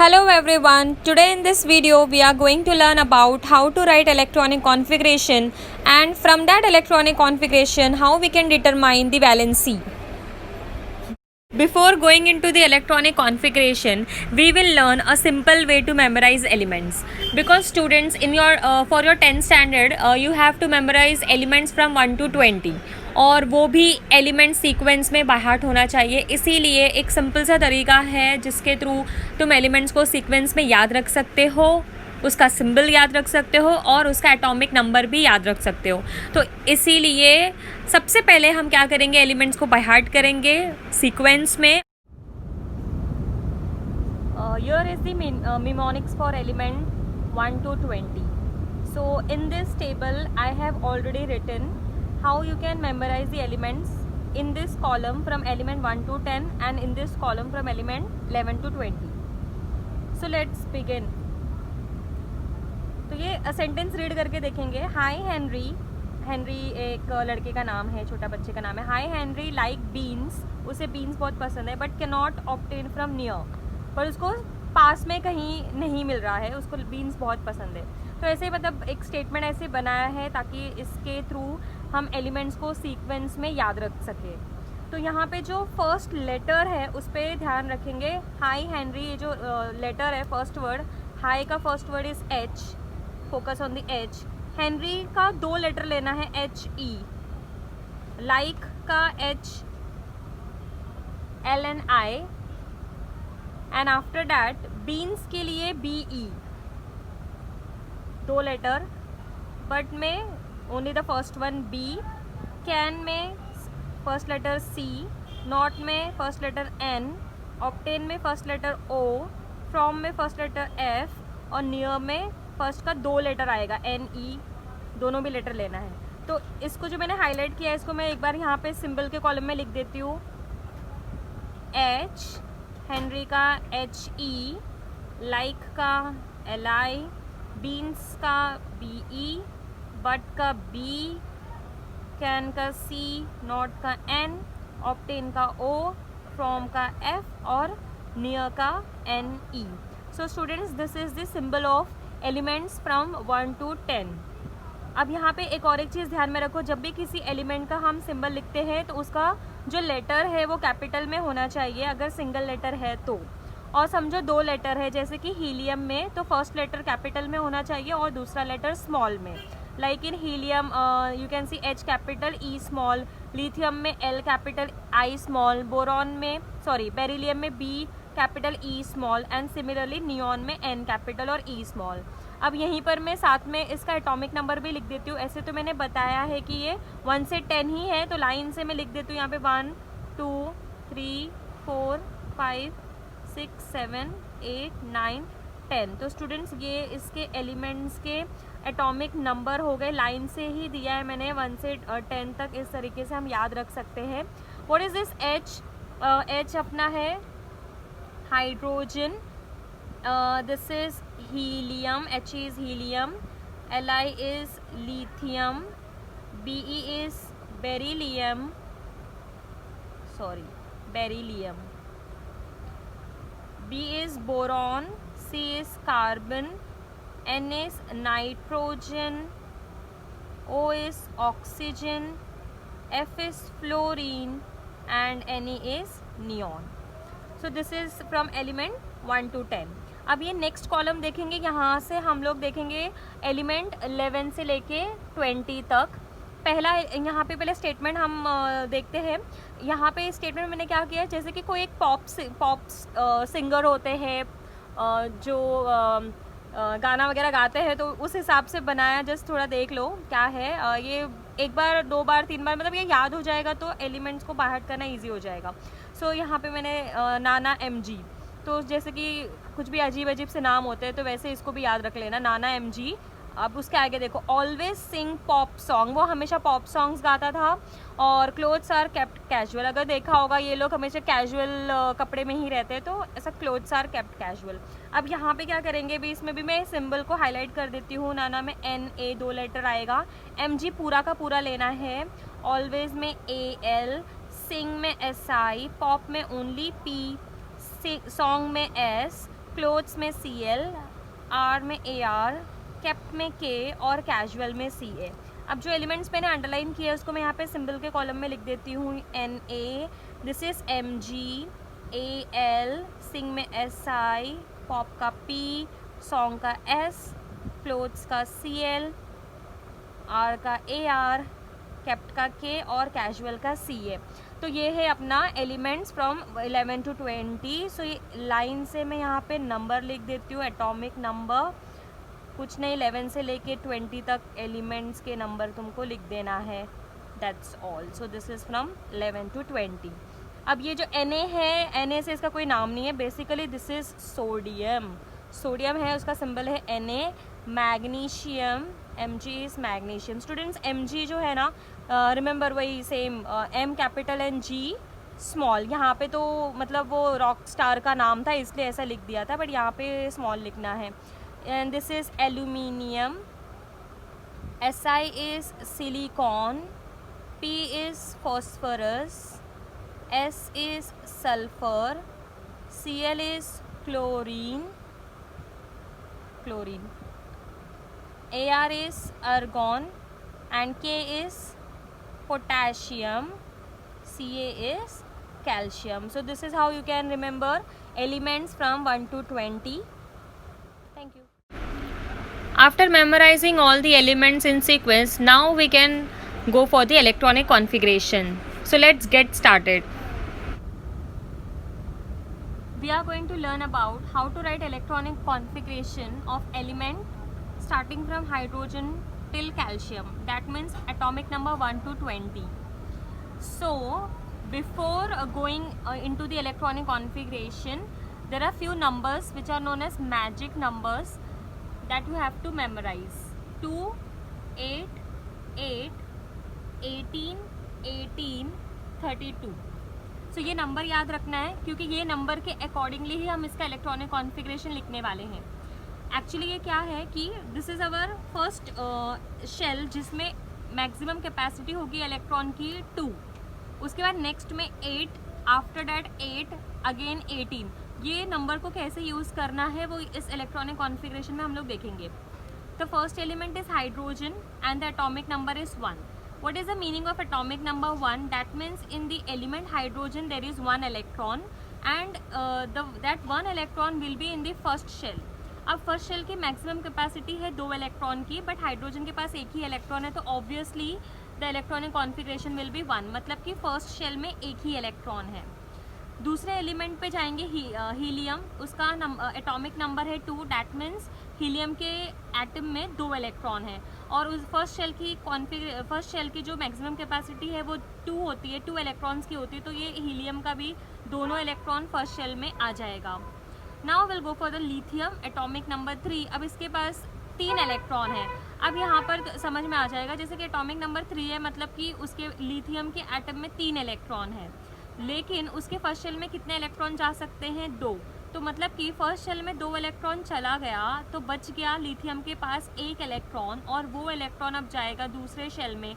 Hello everyone, today in this video we are going to learn about how to write electronic configuration, and from that electronic configuration how we can determine the valency. Before going into the electronic configuration, we will learn a simple way to memorize elements. Because students, in your for your 10th standard, you have to memorize elements from 1 to 20, और वो भी element sequence में by heart होना चाहिए. इसीलिए एक simple सा तरीका है जिसके थ्रू तुम एलिमेंट्स को सीक्वेंस में याद रख सकते हो, उसका सिंबल याद रख सकते हो और उसका एटॉमिक नंबर भी याद रख सकते हो. तो इसीलिए सबसे पहले हम क्या करेंगे, एलिमेंट्स को बाय हार्ट करेंगे सीक्वेंस में. Here is the mnemonics for element 1 to 20. So in this table I have already written how you can memorize the elements in this column from element 1 to 10 and in this column from element 11 to 20. So let's begin. तो ये sentence read करके देखेंगे. High Henry, Henry एक लड़के का नाम है, छोटा बच्चे का नाम है. हाई हेनरी लाइक बीन्स, उसे बीन्स बहुत पसंद है, but can not obtain from near, पर उसको पास में कहीं नहीं मिल रहा है, उसको बीन्स बहुत पसंद है. तो ऐसे मतलब एक स्टेटमेंट ऐसे बनाया है ताकि इसके थ्रू हम एलिमेंट्स को सीक्वेंस में याद रख सके. तो यहाँ पे जो फर्स्ट लेटर है उस पर ध्यान रखेंगे. हाई हेनरी, ये जो लेटर है फर्स्ट वर्ड, हाई का first word is H, focus on the H. Henry का दो लेटर लेना है, एच ई. लाइक का H L N I, and after that beans के लिए बी ई, दो लेटर, बट में only the first one B. Can में फर्स्ट लेटर सी, नॉट में फर्स्ट लेटर एन, ऑब्टेन में फर्स्ट लेटर ओ, फ्रॉम में first letter F, और near में फर्स्ट का दो लेटर आएगा, एन ई, दोनों भी लेटर लेना है. तो इसको जो मैंने हाईलाइट किया है इसको मैं एक बार यहाँ पे सिंबल के कॉलम में लिख देती हूँ. एच, हेनरी का एच ई, लाइक का एल आई, बीन्स का बी ई, बट का बी, कैन का सी, नॉट का एन, ऑब्टेन का ओ, फ्रॉम का एफ और नियर का N E. So students, this is the symbol of elements from 1 to 10. अब यहाँ पे एक और एक चीज़ ध्यान में रखो, जब भी किसी एलिमेंट का हम सिंबल लिखते हैं तो उसका जो लेटर है वो कैपिटल में होना चाहिए अगर सिंगल लेटर है तो. और समझो दो लेटर है, जैसे कि हीलियम में, तो फर्स्ट लेटर कैपिटल में होना चाहिए और दूसरा लेटर स्मॉल में. Like in helium you can see H capital, E small. Lithium में L capital, I small. Boron में, सॉरी, बेरिलियम में B capital, E small. And similarly neon में एन कैपिटल और ई स्मॉल. अब यहीं पर मैं साथ में इसका एटॉमिक नंबर भी लिख देती हूँ. ऐसे तो मैंने बताया है कि ये 1 से 10 ही है, तो लाइन से मैं लिख देती हूँ यहाँ पे 1 2 3 4 5 6 7 8 9 10. तो स्टूडेंट्स, ये इसके एलिमेंट्स के एटॉमिक नंबर हो गए. लाइन से ही दिया है मैंने 1 से 10 तक, इस तरीके से हम याद रख सकते हैं. What is this H? H अपना है hydrogen. This is helium, He is helium, Li is lithium, Be is beryllium, B is boron, C is carbon, N is nitrogen, O is oxygen, F is fluorine, and Ne is neon. So this is from element 1 to 10. अब ये next column देखेंगे, यहाँ से हम लोग देखेंगे element 11 से लेके 20 तक. पहला यहाँ पे पहले स्टेटमेंट हम देखते हैं. यहाँ पे स्टेटमेंट मैंने क्या किया है, जैसे कि कोई एक पॉप सिंगर होते हैं जो गाना वगैरह गाते हैं, तो उस हिसाब से बनाया. जस्ट थोड़ा देख लो क्या है. ये एक बार, दो बार, तीन बार, मतलब ये याद हो जाएगा तो एलिमेंट्स को बाहर करना ईजी हो जाएगा. सो यहाँ पे मैंने नाना MG, तो जैसे कि कुछ भी अजीब अजीब से नाम होते हैं तो वैसे इसको भी याद रख लेना, नाना MG. अब उसके आगे देखो, ऑलवेज सिंग पॉप सॉन्ग, वो हमेशा पॉप सॉन्ग्स गाता था. और क्लोथ्स आर केप्ट कैजुअल, अगर देखा होगा ये लोग हमेशा कैजुअल कपड़े में ही रहते हैं, तो ऐसा क्लोथ्स आर केप्ट कैजुअल. अब यहाँ पे क्या करेंगे भी, इसमें भी मैं सिंबल को हाईलाइट कर देती हूँ. नाना में NA, दो लेटर आएगा. MG पूरा का पूरा लेना है. ऑलवेज में AL, सिंग में SI, पॉप में ओनली P, सॉन्ग में S, क्लोथ्स में Cl, आर में Ar, केप्ट में K और कैजुअल में Ca। अब जो एलिमेंट्स मैंने अंडरलाइन किया है उसको मैं यहाँ पे सिंबल के कॉलम में लिख देती हूँ। Na, this is Mg, Al, सिंग में Si, पॉप का P, सॉन्ग का S, क्लोथ्स का Cl, आर का Ar, केप्ट का K और कैजुअल का Ca। तो ये है अपना एलिमेंट्स फ्रॉम 11 to 20। सो ये लाइन से मैं यहाँ पे नंबर लिख देती हूँ, एटॉमिक नंबर, कुछ नहीं 11 से लेके 20 तक एलिमेंट्स के नंबर तुमको लिख देना है, that's all. So this is from 11 to 20। अब ये जो Na है, Na से इसका कोई नाम नहीं है, basically this is sodium. Sodium है, उसका सिंबल है Na। Magnesium, Mg is magnesium. Students Mg जो है ना, रिमेंबर वही same M capital and G small. यहाँ पे तो मतलब वो रॉक स्टार का नाम था इसलिए ऐसा लिख दिया था, बट यहाँ पे स्मॉल लिखना है। And this is aluminium. Si is silicon, P is phosphorus, S is sulfur, Cl is chlorine, Ar is argon, and K is potassium, Ca is calcium. So this is how you can remember elements from 1 to 20. Thank you. After memorizing all the elements in sequence, now we can go for the electronic configuration. So let's get started. We are going to learn about how to write electronic configuration of element starting from hydrogen till calcium. That means atomic number 1 to 20. So before going into the electronic configuration, there are few numbers which are known as magic numbers that you have to memorize. 2, 8, 8, 18, 18, 32. सो ये number याद रखना है क्योंकि ये number के accordingly ही हम इसका electronic configuration लिखने वाले हैं। एक्चुअली ये क्या है कि this is our first shell जिसमें मैक्सिमम कैपेसिटी होगी इलेक्ट्रॉन की 2। उसके बाद नेक्स्ट में 8, आफ्टर डैट 8, अगेन 18। ये नंबर को कैसे यूज़ करना है वो इस इलेक्ट्रॉनिक कॉन्फ़िगरेशन में हम लोग देखेंगे। The first element is hydrogen and the atomic number is 1. What is the meaning of atomic number 1? That means in the element hydrogen there is 1 electron and that 1 electron will be in the first shell. अब first shell की maximum capacity है 2 electron की, but hydrogen के पास एक ही electron है, तो obviously the electronic configuration will be 1, मतलब कि फर्स्ट शेल में एक ही इलेक्ट्रॉन है। दूसरे एलिमेंट पे जाएंगे हीलियम, उसका एटॉमिक नंबर है 2। डैट मीन्स हीलियम के एटम में 2 इलेक्ट्रॉन है और उस फर्स्ट शेल की जो मैक्सिमम कैपेसिटी है वो 2 होती है, 2 इलेक्ट्रॉन्स की होती है, तो ये हीलियम का भी दोनों इलेक्ट्रॉन फर्स्ट शेल में आ जाएगा। Now will go for the lithium, atomic number 3। अब इसके पास 3 इलेक्ट्रॉन है। अब यहाँ पर समझ में आ जाएगा, जैसे कि एटॉमिक नंबर 3 है, मतलब कि उसके लिथियम के एटम में 3 इलेक्ट्रॉन है, लेकिन उसके फर्स्ट शेल में कितने इलेक्ट्रॉन जा सकते हैं? 2। तो मतलब कि फर्स्ट शेल में 2 इलेक्ट्रॉन चला गया तो बच गया लिथियम के पास 1 इलेक्ट्रॉन, और वो इलेक्ट्रॉन अब जाएगा दूसरे शेल में,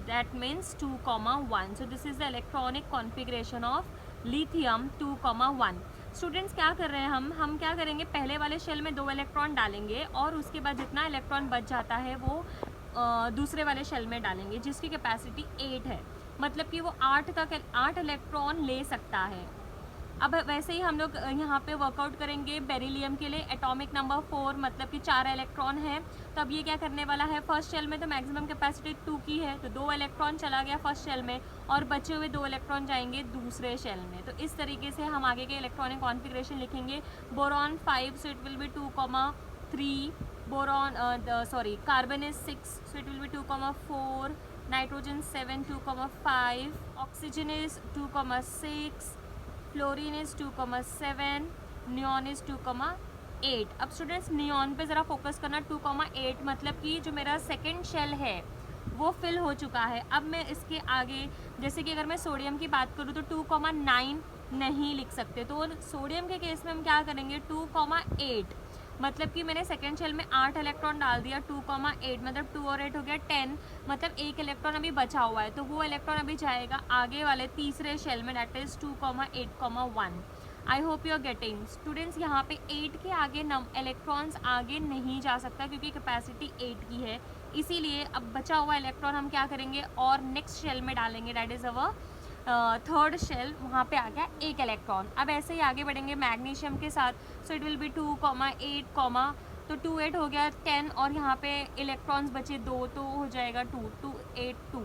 that means 2,1। So this is the electronic configuration of lithium 2,1। Students क्या कर रहे हैं, हम क्या करेंगे, पहले वाले शेल में 2 इलेक्ट्रॉन डालेंगे और उसके बाद जितना इलेक्ट्रॉन बच जाता है वो दूसरे वाले शेल में डालेंगे जिसकी कैपेसिटी 8 है, मतलब कि वो 8 इलेक्ट्रॉन ले सकता है। अब वैसे ही हम लोग यहाँ पे वर्कआउट करेंगे बेरिलियम के लिए, एटॉमिक नंबर 4, मतलब कि 4 इलेक्ट्रॉन है। तो अब ये क्या करने वाला है, फर्स्ट शेल में तो मैक्सिमम कैपेसिटी 2 की है, तो 2 इलेक्ट्रॉन चला गया फर्स्ट शेल में और बचे हुए 2 इलेक्ट्रॉन जाएंगे दूसरे शेल में। तो इस तरीके से हम आगे के इलेक्ट्रॉनिक कॉन्फ़िगरेशन लिखेंगे। Boron 5, so it will B 2,3, carbon is 6, so it will be 2,4, nitrogen 7, 2,5, oxygen is 2,6, fluorine is 2,7, neon is 2,8। अब स्टूडेंट्स नियॉन पे ज़रा फोकस करना। 2,8 मतलब कि जो मेरा सेकेंड शेल है वो फिल हो चुका है। अब मैं इसके आगे, जैसे कि अगर मैं सोडियम की बात करूँ तो 2,9 नहीं लिख सकते, तो सोडियम के केस में हम क्या करेंगे, 2,8, मतलब कि मैंने सेकेंड शेल में 8 इलेक्ट्रॉन डाल दिया, 2,8 मतलब 2 और 8 हो गया 10, मतलब 1 इलेक्ट्रॉन अभी बचा हुआ है, तो वो इलेक्ट्रॉन अभी जाएगा आगे वाले तीसरे शेल में, that is 2,8,1। I hope you are getting. Students यहाँ पे 8 के आगे इलेक्ट्रॉन्स आगे नहीं जा सकता क्योंकि कैपेसिटी 8 की है, इसीलिए अब बचा हुआ इलेक्ट्रॉन हम क्या करेंगे और नेक्स्ट शेल में डालेंगे, that is our third shell. वहाँ पे आ गया एक इलेक्ट्रॉन। अब ऐसे ही आगे बढ़ेंगे मैग्नीशियम के साथ, सो इट विल बी 2, 8, तो 2, 8 हो गया 10 और यहाँ पे इलेक्ट्रॉन्स बचे 2 तो हो जाएगा 2, 2, 8, 2।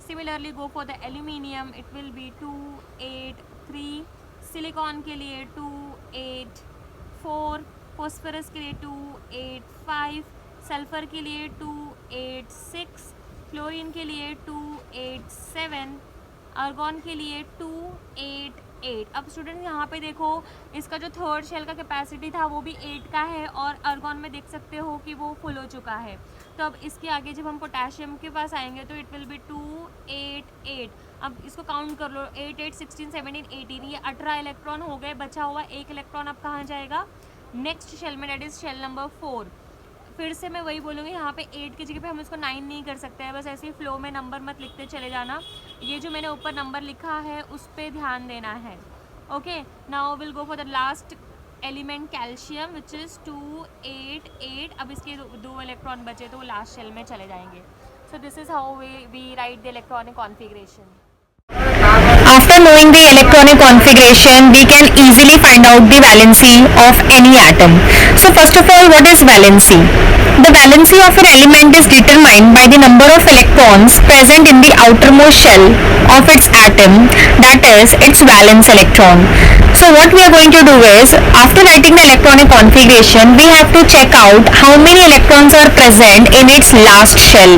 Similarly go for the aluminium, it will be 2, 8, 3। Silicon के लिए 2, 8, 4। फॉस्फोरस के लिए 2, 8, 5। सल्फर के लिए 2, 8, 6। क्लोरीन के लिए 2, 8, 7। आर्गॉन के लिए 2, 8, 8। अब स्टूडेंट यहाँ पे देखो इसका जो थर्ड शेल का कैपेसिटी था वो भी 8 का है और आर्गॉन में देख सकते हो कि वो फुल हो चुका है। तो अब इसके आगे जब हम पोटेशियम के पास आएंगे तो इट विल बी 2, 8, 8। अब इसको काउंट कर लो, 8, 8, 16, 17, 18, ये 18 इलेक्ट्रॉन हो गए। बचा हुआ एक इलेक्ट्रॉन अब कहाँ जाएगा, नेक्स्ट शेल में, डेट इज शेल नंबर 4। फिर से मैं वही बोलूँगी, यहाँ पे 8 की जगह पे हम इसको 9 नहीं कर सकते हैं, बस ऐसे ही फ्लो में नंबर मत लिखते चले जाना। ये जो मैंने ऊपर नंबर लिखा है उस पर ध्यान देना है। Okay, now will go for the last element calcium which is 2, 8, 8। अब इसके दो इलेक्ट्रॉन बचे तो वो लास्ट शेल में चले जाएंगे। So this is how we write the electronic configuration. After knowing the electronic configuration, we can easily find out the valency of any atom. So first of all, what is valency? The valency of an element is determined by the number of electrons present in the outermost shell of its atom, that is its valence electron. So what we are going to do is, after writing the electronic configuration, we have to check out how many electrons are present in its last shell.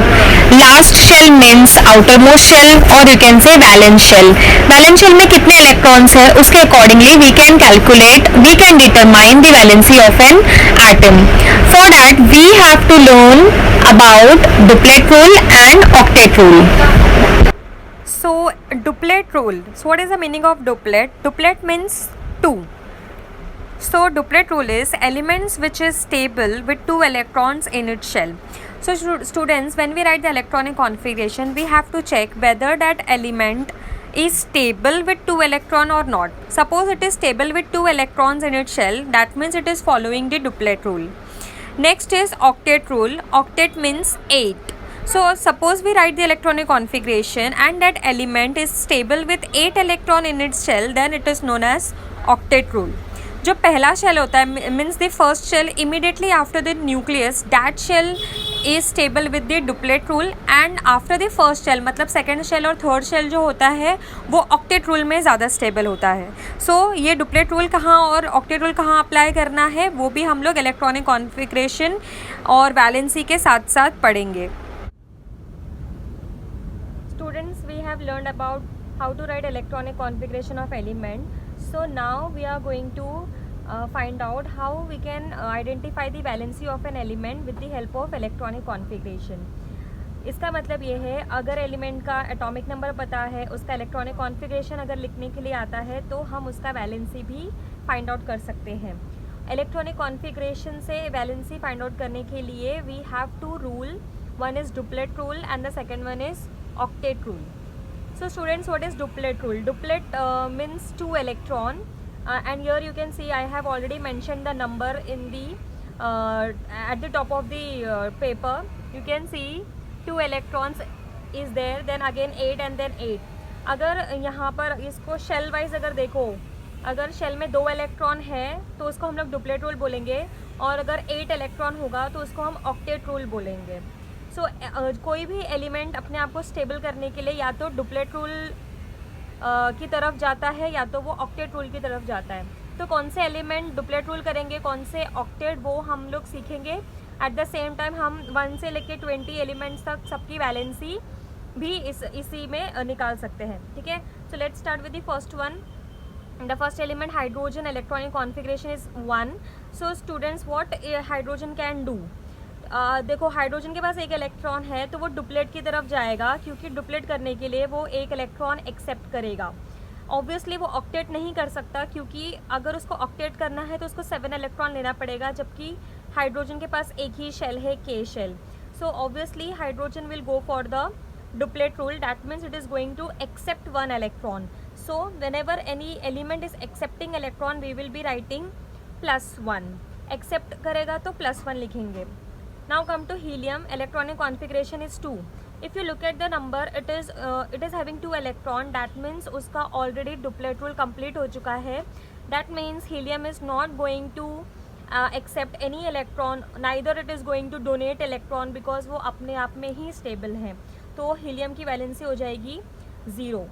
Last shell means outermost shell or you can say valence shell. Valence shell में कितने electrons है उसके accordingly we can determine the valency of an atom. For that we have to learn about duplet rule and octet rule. So duplet rule. So what is the meaning of duplet? Duplet means 2. So duplet rule is elements which is stable with 2 electrons in its shell. So students, when we write the electronic configuration, we have to check whether that element is stable with 2 electron or not. Suppose it is stable with 2 electrons in its shell, that means it is following the duplet rule. Next is octet rule. Octet means 8. So suppose we write the electronic configuration and that element is stable with 8 electron in its shell, then it is known as octet rule. जो पहला shell होता है means the first shell immediately after the nucleus, that shell is stable with the duplet rule. And after the first shell मतलब second shell और third shell जो होता है वो ऑक्टेट रूल में ज़्यादा स्टेबल होता है. सो ये डुप्लेट रूल कहाँ और ऑक्टेट रूल कहाँ अप्लाई करना है वो भी हम लोग इलेक्ट्रॉनिक कॉन्फ़िगरेशन और वैलेंसी के साथ साथ पढ़ेंगे. Students, we have learned about how to write electronic configuration of element. So now we are going to find out how we can identify the valency of an element with the help of electronic configuration. इसका मतलब ये है, अगर element का atomic number पता है, उसका electronic configuration अगर लिखने के लिए आता है तो हम उसका वैलेंसी भी फाइंड आउट कर सकते हैं. इलेक्ट्रॉनिक कॉन्फ़िगरेशन से वैलेंसी फाइंड आउट करने के लिए we have to rule. One is duplet rule and the second one is octet rule. So students, what is duplet rule? Duplet means 2 electron and here you can see I have already mentioned the number in the at the top of the paper. You can see 2 electrons is there, then again 8 and then 8. अगर यहाँ पर इसको shell wise अगर देखो, अगर shell में 2 electron है तो उसको हम लोग डुप्लेट रूल बोलेंगे और अगर 8 इलेक्ट्रॉन होगा तो उसको हम ऑक्टेट रूल बोलेंगे. सो कोई भी एलिमेंट अपने आप को स्टेबल करने के लिए या तो डुप्लेट रूल की तरफ जाता है या तो वो ऑक्टेट रूल की तरफ जाता है. तो कौन से एलिमेंट डुप्लेट रूल करेंगे, कौन से ऑक्टेट, वो हम लोग सीखेंगे. एट द सेम टाइम हम 1 से लेके 20 एलिमेंट्स तक सबकी वैलेंसी भी इसी में निकाल सकते हैं. ठीक है, so let's start with the first one. The first element hydrogen. Electronic configuration is 1. So students, what hydrogen can do. देखो हाइड्रोजन के पास एक इलेक्ट्रॉन है तो वो डुप्लेट की तरफ जाएगा क्योंकि डुप्लेट करने के लिए वो एक इलेक्ट्रॉन एक्सेप्ट करेगा. ऑब्वियसली वो ऑक्टेट नहीं कर सकता क्योंकि अगर उसको ऑक्टेट करना है तो उसको 7 इलेक्ट्रॉन लेना पड़ेगा, जबकि हाइड्रोजन के पास एक ही शेल है, K shell. So obviously hydrogen will go for the duplet rule. That means it is going to accept one electron. So whenever any element is accepting electron, we will be writing +1. accept करेगा तो +1 लिखेंगे. Now come to helium. Electronic configuration is 2. If you look at the number, it is having 2 electron. That means उसका already duplet rule complete हो चुका है. That means helium is not going to accept any electron, neither it is going to donate electron, because वो अपने आप में ही stable है. तो helium की वैलेंसी हो जाएगी 0.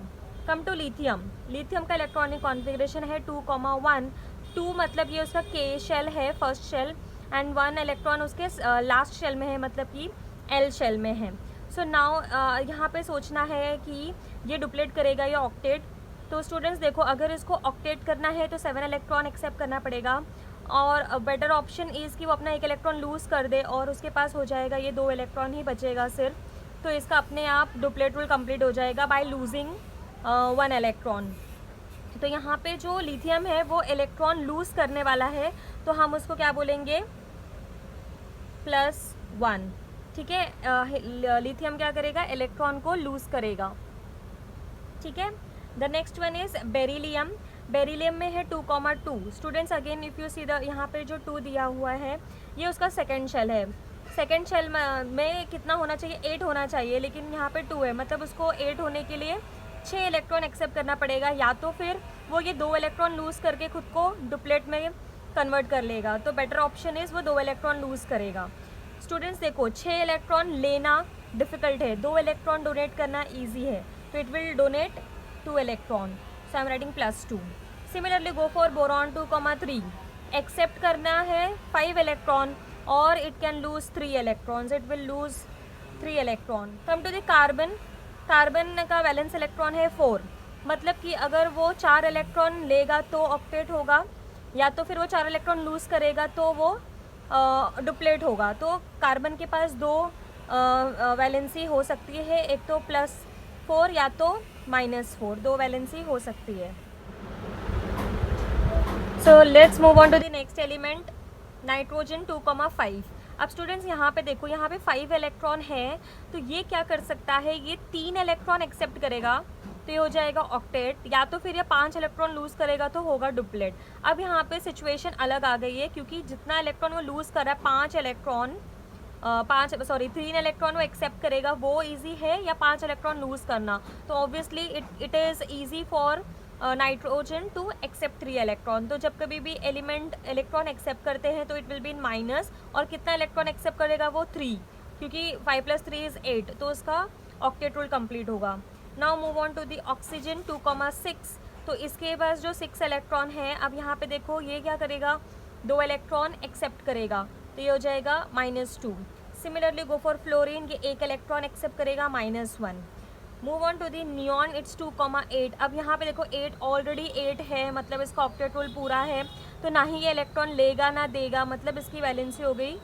Come to lithium. लिथियम का इलेक्ट्रॉनिक कॉन्फ़िगरेशन है 2,1. 2 मतलब ये उसका K शेल है, फर्स्ट शेल, एंड 1 इलेक्ट्रॉन उसके लास्ट शेल में है, मतलब कि L शेल में है. सो नाउ यहाँ पे सोचना है कि ये डुप्लेट करेगा या ऑक्टेट. तो स्टूडेंट्स देखो, अगर इसको ऑक्टेट करना है तो 7 इलेक्ट्रॉन एक्सेप्ट करना पड़ेगा, और बेटर ऑप्शन इज़ कि वो अपना 1 इलेक्ट्रॉन लूज़ कर दे और उसके पास हो जाएगा ये 2 इलेक्ट्रॉन ही बचेगा सिर्फ. तो इसका अपने आप डुप्लेट रूल कंप्लीट हो जाएगा बाय लूजिंग 1 इलेक्ट्रॉन. तो यहाँ पे जो लिथियम है वो इलेक्ट्रॉन लूज़ करने वाला है, तो हम उसको क्या बोलेंगे, +1. ठीक है, लिथियम क्या करेगा, इलेक्ट्रॉन को लूज़ करेगा. ठीक है. The next one is beryllium. Beryllium में है 2,2. Students again if you see the यहाँ पे जो 2 दिया हुआ है ये उसका सेकेंड शेल है. सेकेंड शेल में कितना होना चाहिए, 8 होना चाहिए, लेकिन यहाँ पे 2 है, मतलब उसको 8 होने के लिए 6 इलेक्ट्रॉन एक्सेप्ट करना पड़ेगा, या तो फिर वो ये 2 इलेक्ट्रॉन लूज़ करके खुद को डुप्लेट में कन्वर्ट कर लेगा. तो बेटर ऑप्शन इज़ वो 2 इलेक्ट्रॉन लूज़ करेगा. स्टूडेंट्स देखो, 6 इलेक्ट्रॉन लेना डिफ़िकल्ट है, 2 इलेक्ट्रॉन डोनेट करना ईजी है, तो it will donate 2 electron. So I am writing +2. Similarly go for boron 2,3. Accept करना है 5 इलेक्ट्रॉन और it can lose 3 electrons, it will lose 3 electron. Come to the carbon. Carbon का valence electron है 4, मतलब कि अगर वो 4 इलेक्ट्रॉन लेगा तो ऑक्टेट होगा, या तो फिर वो 4 इलेक्ट्रॉन लूज़ करेगा तो वो डुप्लेट होगा. तो कार्बन के पास 2 वैलेंसी हो सकती है, एक तो +4 या तो -4, 2 वैलेंसी हो सकती है. So let's move on to the next element, nitrogen 2,5. अब स्टूडेंट्स यहाँ पे देखो, यहाँ पे 5 इलेक्ट्रॉन है, तो ये क्या कर सकता है, ये 3 इलेक्ट्रॉन एक्सेप्ट करेगा तो ये हो जाएगा ऑक्टेट, या तो फिर ये 5 इलेक्ट्रॉन लूज़ करेगा तो होगा डुप्लेट. अब यहाँ पे सिचुएशन अलग आ गई है, क्योंकि जितना इलेक्ट्रॉन वो लूज़ कर रहा है, 3 इलेक्ट्रॉन वो एक्सेप्ट करेगा, वो ईजी है, या 5 इलेक्ट्रॉन लूज़ करना. तो obviously it is easy for nitrogen to accept 3 electron. तो जब कभी भी एलिमेंट इलेक्ट्रॉन एक्सेप्ट करते हैं तो it will be in minus, और कितना इलेक्ट्रॉन एक्सेप्ट करेगा वो 3, क्योंकि 5 + 3 इज़ 8, तो उसका ऑक्टेट रूल कंप्लीट होगा. Now move on to the oxygen 2,6. तो इसके पास जो 6 इलेक्ट्रॉन है, अब यहाँ पे देखो ये क्या करेगा, 2 इलेक्ट्रॉन एक्सेप्ट करेगा, तो ये हो जाएगा -2. सिमिलरली गो फॉर फ्लोरीन, ये 1 इलेक्ट्रॉन एक्सेप्ट करेगा, -1. Move on to the neon, it's 2,8. अब यहाँ पे देखो 8 ऑलरेडी 8 है, मतलब इसका ऑक्टेट रूल पूरा है, तो ना ही ये इलेक्ट्रॉन लेगा ना देगा, मतलब इसकी वैलेंसी हो गई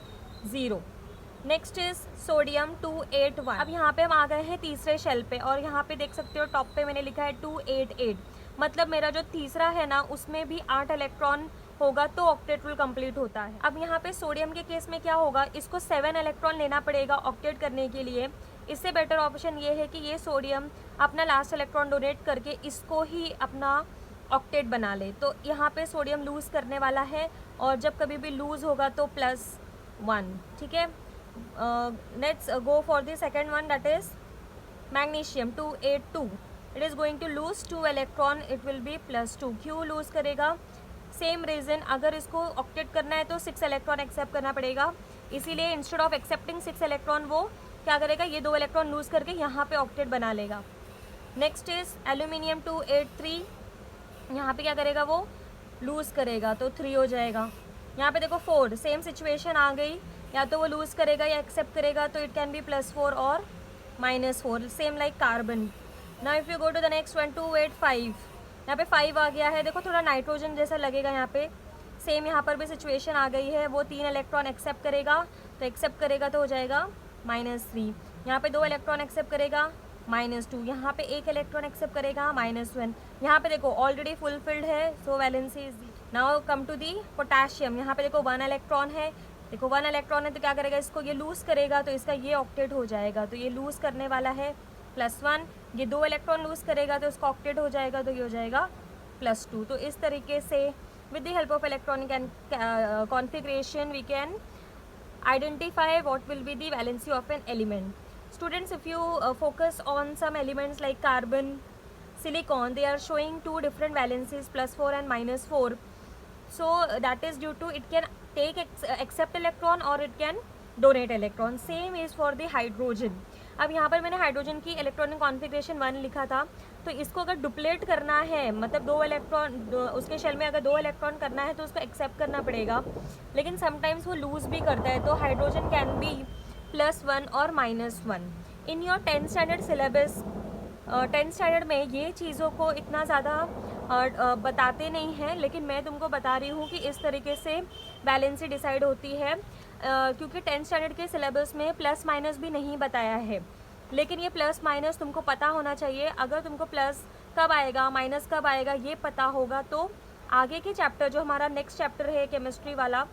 0. Next is sodium 281. अब यहाँ पे हम आ गए हैं तीसरे शेल पे, और यहाँ पे देख सकते हो टॉप पे मैंने लिखा है 288, मतलब मेरा जो तीसरा है ना उसमें भी 8 इलेक्ट्रॉन होगा तो ऑक्टेट रूल कंप्लीट होता है. अब यहाँ पे सोडियम के केस में क्या होगा, इसको 7 इलेक्ट्रॉन लेना पड़ेगा ऑक्टेट करने के लिए. इससे बेटर ऑप्शन ये है कि ये सोडियम अपना लास्ट इलेक्ट्रॉन डोनेट करके इसको ही अपना ऑक्टेट बना ले. तो यहाँ पे सोडियम लूज़ करने वाला है, और जब कभी भी लूज़ होगा तो +1. ठीक है. Let's go for the second one, that is magnesium 282. It is going to lose 2 electron, it will be +2. क्यों लूज़ करेगा, सेम रीज़न, अगर इसको ऑक्टेट करना है तो 6 इलेक्ट्रॉन एक्सेप्ट करना पड़ेगा, इसीलिए इंस्टेड ऑफ एक्सेप्टिंग 6 इलेक्ट्रॉन वो क्या करेगा, ये 2 इलेक्ट्रॉन लूज़ करके यहाँ पे ऑक्टेट बना लेगा. Next is aluminium 283. यहाँ पे क्या करेगा, वो लूज़ करेगा तो 3 हो जाएगा. यहाँ पे देखो 4, सेम सिचुएशन आ गई, या तो वो लूज़ करेगा या एक्सेप्ट करेगा, तो इट कैन बी +4 और -4, same like carbon. Now if you go to the next one 285. यहाँ पे 5 आ गया है, देखो थोड़ा नाइट्रोजन जैसा लगेगा यहाँ पे. सेम यहाँ पर भी सिचुएशन आ गई है, वो 3 इलेक्ट्रॉन एक्सेप्ट करेगा, तो एक्सेप्ट करेगा तो हो जाएगा -3. यहाँ पे 2 इलेक्ट्रॉन एक्सेप्ट करेगा, -2. यहाँ पे 1 इलेक्ट्रॉन एक्सेप्ट करेगा, -1. यहाँ पे देखो ऑलरेडी फुलफिल्ड है, so valency is. Now come to the potassium. यहाँ पे देखो 1 इलेक्ट्रॉन है, देखो 1 इलेक्ट्रॉन है तो क्या करेगा, इसको ये लूज़ करेगा तो इसका ये ऑक्टेट हो जाएगा, तो ये लूज़ करने वाला है +1, ये 2 इलेक्ट्रॉन लूज़ करेगा तो इसका ऑक्टेट हो जाएगा, तो ये हो जाएगा +2। तो इस तरीके से with the help of electronic and configuration we can identify what will be the valency of an element. Students, if you focus on some elements like carbon, silicon, they are showing two different valencies, +4 and -4. So that is due to it can take accept electron or it can donate electron. Same is for the hydrogen. अब यहाँ पर मैंने hydrogen की electronic configuration 1 लिखा था, तो इसको अगर डुप्लेट करना है, मतलब 2 इलेक्ट्रॉन उसके शेल में अगर 2 इलेक्ट्रॉन करना है तो उसको एक्सेप्ट करना पड़ेगा, लेकिन समटाइम्स वो लूज़ भी करता है, तो हाइड्रोजन कैन बी +1 और -1। In your 10th standard syllabus 10th standard में ये चीज़ों को इतना ज़्यादा बताते नहीं हैं, लेकिन मैं तुमको बता रही हूँ कि इस तरीके से वैलेंसी डिसाइड होती है, क्योंकि 10th स्टैंडर्ड के सिलेबस में प्लस माइनस भी नहीं बताया है, लेकिन ये प्लस माइनस तुमको पता होना चाहिए। अगर तुमको प्लस कब आएगा माइनस कब आएगा ये पता होगा, तो आगे के चैप्टर जो हमारा नेक्स्ट चैप्टर है केमिस्ट्री वाला,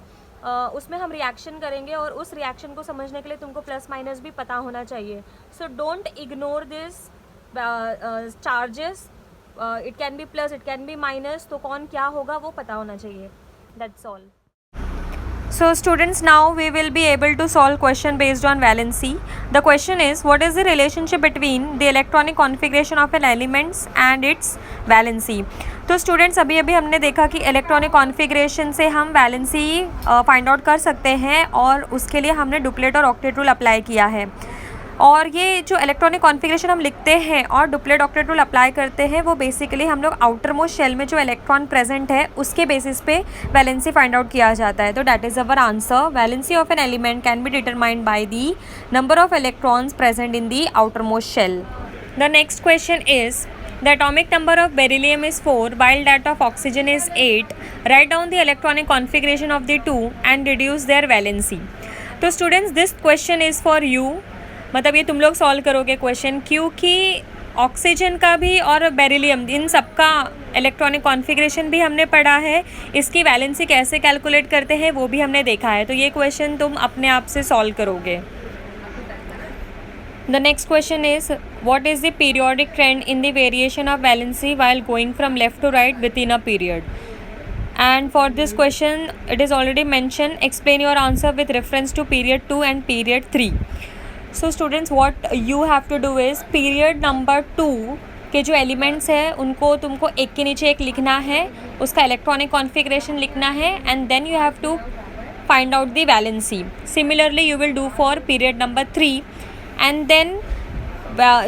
उसमें हम रिएक्शन करेंगे और उस रिएक्शन को समझने के लिए तुमको प्लस माइनस भी पता होना चाहिए। So don't ignore this charges, it can be plus, it can be minus, तो कौन क्या होगा वो पता होना चाहिए। That's all. So students, now we will be able to solve question based on valency. The question is, what is the relationship between the electronic configuration of an elements and its valency? तो students अभी हमने देखा कि electronic configuration से हम valency find out कर सकते हैं, और उसके लिए हमने डुप्लेट और ऑक्टेट रूल अप्लाई किया है। और ये जो इलेक्ट्रॉनिक कॉन्फ़िगरेशन हम लिखते हैं और डुप्लेट ऑक्टेट रूल अप्लाई करते हैं, वो बेसिकली हम लोग आउटर मोस्ट शेल में जो इलेक्ट्रॉन प्रेजेंट है उसके बेसिस पे वैलेंसी फाइंड आउट किया जाता है। तो that is our answer. Valency of an element can be determined by the number of electrons present in the outermost shell. The next question is the atomic number of beryllium is 4 while that of oxygen is 8. Write down the electronic configuration of the two and reduce their valency. तो students this question is for you, मतलब ये तुम लोग solve करोगे question, क्योंकि oxygen का भी और बेरिलियम इन सबका इलेक्ट्रॉनिक कॉन्फ़िगरेशन भी हमने पढ़ा है, इसकी वैलेंसी कैसे कैलकुलेट करते हैं वो भी हमने देखा है, तो ये क्वेश्चन तुम अपने आप से सॉल्व करोगे। The next question is, what is the periodic trend in the variation of valency while going from left to right within a period? And for this question, it is already mentioned. Explain your answer with reference to period 2 and period 3. So students, what you have to do is period number 2 के जो elements है उनको तुमको एक के नीचे एक लिखना है, उसका इलेक्ट्रॉनिक कॉन्फ़िगरेशन लिखना है, and then you have to find out the valency. Similarly, you will do for period number 3. And then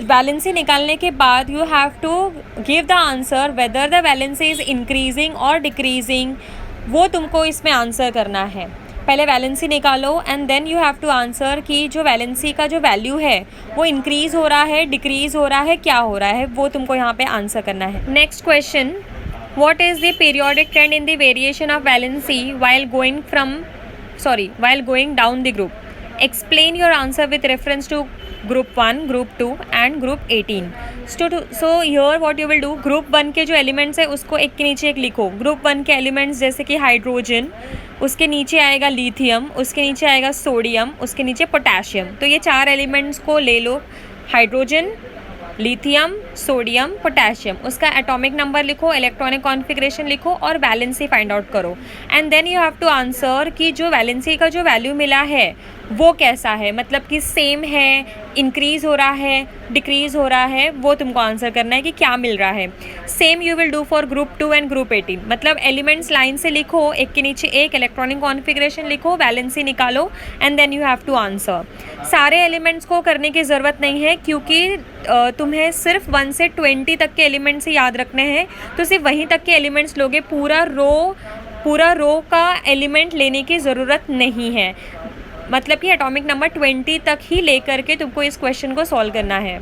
valency निकालने के बाद you have to give the answer whether the valency is increasing or decreasing, वो तुमको इसमें answer करना है। पहले valency निकालो and then you have to answer कि जो वैलेंसी का जो वैल्यू है वो इंक्रीज़ हो रहा है, डिक्रीज़ हो रहा है, क्या हो रहा है, वो तुमको यहाँ पे आंसर करना है। Next question, what is the periodic trend in the variation of valency while going down the group? Explain your answer with reference to group 1, group 2 and group 18. So here what you will do, group 1 के जो elements है उसको एक के नीचे एक लिखो। Group 1 के एलिमेंट्स जैसे कि हाइड्रोजन, उसके नीचे आएगा लिथियम, उसके नीचे आएगा सोडियम, उसके नीचे पोटेशियम। तो ये 4 एलिमेंट्स को ले लो, हाइड्रोजन, लिथियम, सोडियम, पोटेशियम, उसका एटॉमिक नंबर लिखो, इलेक्ट्रॉनिक कॉन्फ़िगरेशन लिखो और वैलेंसी फाइंड आउट करो। And then you have to answer कि जो वैलेंसी का जो वैल्यू मिला है वो कैसा है, मतलब कि सेम है, इंक्रीज़ हो रहा है, डिक्रीज़ हो रहा है, वो तुमको आंसर करना है कि क्या मिल रहा है। Same you will do for group 2 and group 18, मतलब एलिमेंट्स लाइन से लिखो, एक के नीचे एक, इलेक्ट्रॉनिक कॉन्फ़िगरेशन लिखो, वैलेंसी निकालो and then you have to answer. सारे एलिमेंट्स को करने की ज़रूरत नहीं है, क्योंकि तुम्हें सिर्फ 1 से 20 तक के एलिमेंट्स ही याद रखने हैं, तो सिर्फ वहीं तक के एलिमेंट्स लोगे, पूरा रो का एलिमेंट लेने की ज़रूरत नहीं है। मतलब कि एटॉमिक नंबर 20 तक ही लेकर के तुमको इस क्वेश्चन को सॉल्व करना है।